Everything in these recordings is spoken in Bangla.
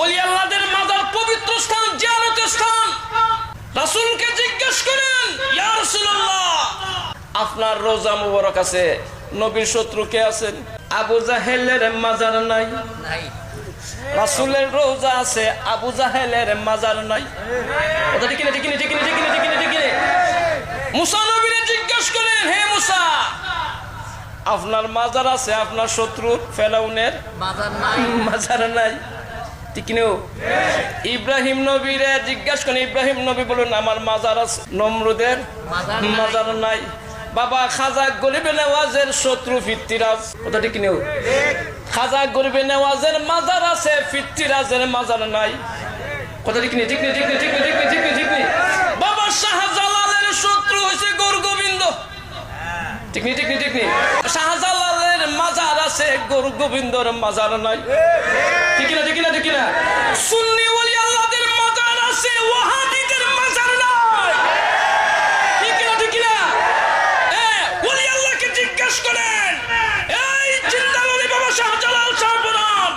ওলি আল্লাহদের মাজার পবিত্র স্থান, জিয়ারতের স্থান। রাসূলকে জিজ্ঞেস করেন, ইয়া রাসূলুল্লাহ, আপনার রোজা মুবারক আছে, নবীর শত্রু কে আছেন? আবু জাহেলের মাজার নাই। রাসূলের রোজা আছে, আবু জাহেলের মাজার নাই। কথা ঠিক না? ঠিক না? ঠিক না? ঠিক না? ঠিক না? ঠিক না? মুসা নবীরে জিজ্ঞেস করেন, হে মুসা, আপনার মাজার আছে, আপনার শত্রু ফেরাউনের মাজার নাই। ঠিক না? ইব্রাহিম নবীরে জিজ্ঞাসা করেন, ইব্রাহিম নবী বলুন আমার মাজার আছে, নমরুদের মাজার নাই। বাবা খাজা গরিবে নেওয়াজের শত্রু ফিত্তিরাজ। কথা ঠিক না? খাজা গরিবে নেওয়াজের মাজার আছে, ফিত্তিরাজের মাজার নাই। কথা ঠিক না? ঠিক না? ঠিক না? ঠিক না? ঠিক না? ঠিক না? ঠিক না? বাবা শাহজালালের শত্রু হয়েছে গৌর গোবিন্দ। ঠিক না? ঠিক না? ঠিক না? শাহজালালের মাজার আছে, গৌর গোবিন্দর মাজার নাই। ঠিক না? ঠিক না? ঠিক না? সুন্নি ওলি আল্লাহদের মাজার আছে, ওয়াহাবিদের মাজার নাই। ঠিক না? ঠিক না? ওলি আল্লাহকে জিজ্ঞেস করেন, এই জিন্দাল ওলি বাবা শাহজালাল শাহপুরান,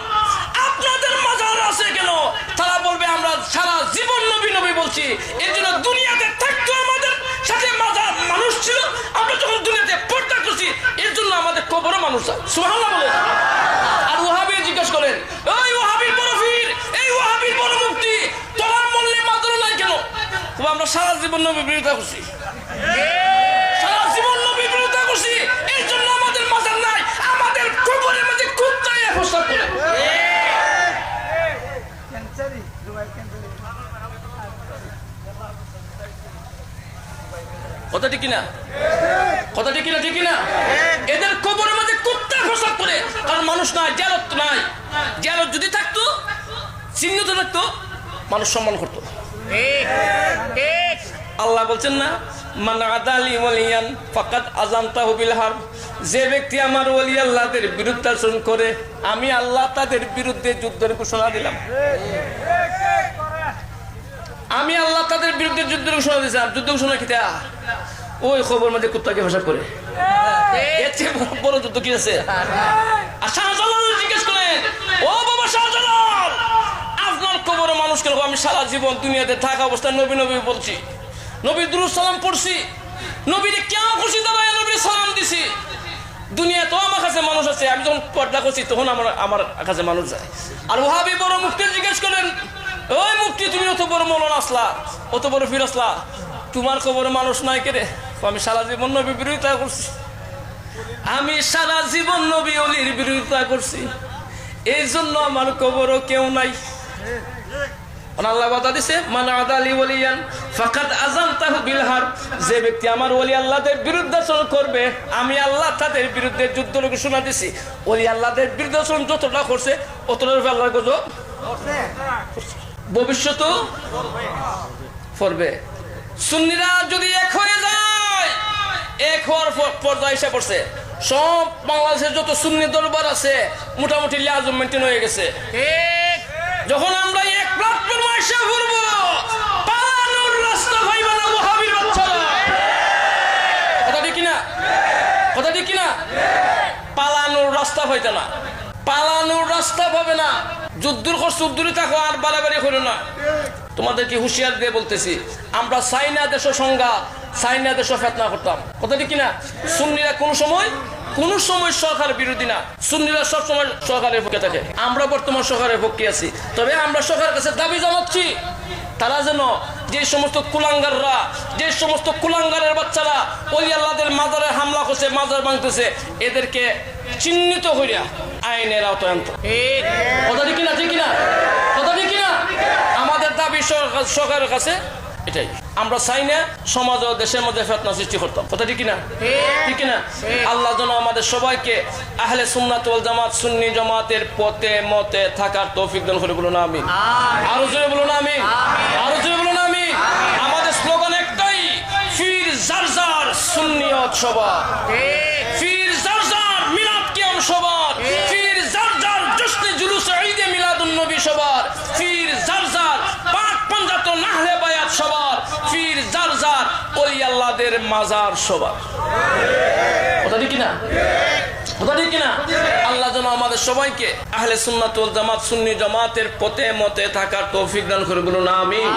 আপনাদের মাজার আছে কেন? তারা বলবে আমরা সারা জীবন নবী নবী বলছি, এর জন্য দুনিয়াতে থাকতো আমাদের সাথে মাজার মানুষ ছিল, আমরা যখন দুনিয়াতে পর্দা করছি এর জন্য আমাদের কবরও মানুষ আছে। সুবহানাল্লাহ বলে। আর ওয়াহাবি জিজ্ঞেস করেন, এই ওয়াহাবির বড় পীর, এই ওয়াহাবির বড় মুফতি, তোমার মল্লে মাজার নাই কেন? আমরা সারা জীবন নবী বিরোধিতা করছি, সারা জীবন নবী বিরোধিতা করছি, এর জন্য আমাদের মাজার নাই। আমাদের কবরের মধ্যে কুত্তায় প্রস্তাব করে। কথা ঠিক না? কথা ঠিক না? ঠিক না? এদের কবরের মধ্যে কুত্তা প্রস্তাব করে, কারণ মানুষ নাই, জিয়ারত নাই। জিয়ারত যদি থাকতো, চিহ্নিত থাকতো, মানুষ সম্মান করতো। আল্লাহ বলছেন না, মান আদালি ওয়ালিয়ান ফাকাদ আযানতাহু বিল হারব, যে ব্যক্তি আমার ওলি আল্লাহদের বিরুদ্ধাচরণ করে আমি আল্লাহ তাদের বিরুদ্ধে যুদ্ধের ঘোষণা দিলাম। আমি আল্লাহ তাদের বিরুদ্ধে যুদ্ধের ঘোষণা দিয়েছিলাম। যুদ্ধ ঘোষণা কি তা? ওই খবর মধ্যে কুত্তাকে ভাষা করে। এর চেয়ে বড় যুদ্ধ কি আছে? আর শাহজালাল জিজ্ঞেস করেন, ও বাবা শাহজালাল, আপনার কবরে মানুষ কেন? আমি সারা জীবন দুনিয়াতে থাকা অবস্থায় নবী নবী বলছি, নবী দুরূদ সালাম পড়ছি, নবীর কেমন খুশি দাঁড়ায় নবীর সালাম দিছি। দুনিয়া তো আমার কাছে মানুষ আছে, আমি যখন পর্দা করছি তখন আমার কাছে মানুষ যায়। আর ওয়াহাবি বড় মুফতি জিজ্ঞেস করেন, ওই মুফতি তুমি অত বড় মৌলানা আসলা, অত বড় ফির আসলা, তোমার কবরে মানুষ নাই কে রে? আমি সারা জীবন নবী বিরোধিতা করছি, আমি সারা জীবন নবী ওলির বিরোধিতা করছি, এই জন্য আমার কবরও কেউ নাই। আল্লাহ কথা দিছে, মান আদালি ওয়ালিয়ান ফাকাদ আযানতাহু বিল হারব, যে ব্যক্তি আমার ওলি আল্লাহদের বিরুদ্ধাচরণ করবে আমি আল্লাহ তাদের বিরুদ্ধে যুদ্ধের ঘোষণা দিছি। ওলি আল্লাহদের বিরুদ্ধাচরণ যতটা করছে অতটা আল্লাহ গজব ভবিষ্যতেও করবে। সুন্নিরা যদি এক হয়ে যায়, এক হওয়ার পর্যায়ে এসে পড়ছে, সব বাংলাদেশের যত সুন্নি দরবার আছে মোটামুটি লিয়াজম মেনটেন হয়ে গেছে। যখন আমরা এক প্ল্যাটফর্মে এসে ঘুরব, পালানোর রাস্তা পাইবে না ওয়াহাবির বাচ্চারা। কথা ঠিক না? কথা ঠিক না? পালানোর রাস্তা পাইতে না, পালানোর রাস্তা পাবে না। যুদ্ধের খরচ যুদ্ধে থাকো, আর বাড়াবাড়ি করো না। তোমাদেরকে হুঁশিয়ার দিয়ে বলতেছি, আমরা চাইনা দেশ সংঘাত, চাইনা দেশ ফেতনা করতাম। কথা ঠিক না? সুন্নিরা কোন সময় সরকার বিরোধী না, সুন্নিরা সবসময় সরকারের পক্ষে থাকে। আমরা বর্তমান সরকারের পক্ষে আছি, তবে আমরা সরকারের কাছে দাবি জানাচ্ছি তারা যেন যে সমস্ত কুলাঙ্গাররা, যে সমস্ত কুলাঙ্গারের বাচ্চারা ওলি আল্লাহদের মাজারে হামলা করছে, মাজার ভাঙতেছে, এদেরকে চিহ্নিত করিয়া আইনের আওতায় আনতে। কথা ঠিক না? ঠিক না? কথা ঠিক না? আমাদের দাবি সরকারের কাছে এটাই। আমরা চাই না সমাজ ও দেশের মধ্যে ফিতনা সৃষ্টি করতাম। কথা ঠিক না? ঠিক না? আল্লাহ যেন আমাদের সবাইকে আহলে সুন্নাত ওয়াল জামাত, সুন্নি জামাতের পথে মতে থাকার তৌফিক দান করে। বলুন আমিন। আরো জোরে বলুন আমিন। আরো জোরে বলুন আমিন। আমাদের স্লোগান একটাই, ফির জারজার সুন্নিয়ত সবার, ফির জারজার মিলাদ কিয়াম সবার, ফির জারজার জশ্নে জুলুসে ঈদে মিলাদুন নবী সবার, ফির জারজার পাক পাঞ্জাতন আহলে বায়াত সবার, ফির জারজার ওলি আল্লাহদের মাজার সবার। কথা ঠিক না? কথা ঠিক কিনা? আল্লাহ যেন আমাদের সবাইকে আহলে সুন্নাত ওয়াল জামাত সুন্নি জামাতের পথে মতে থাকার তৌফিক দান করে, বলুন আমিন।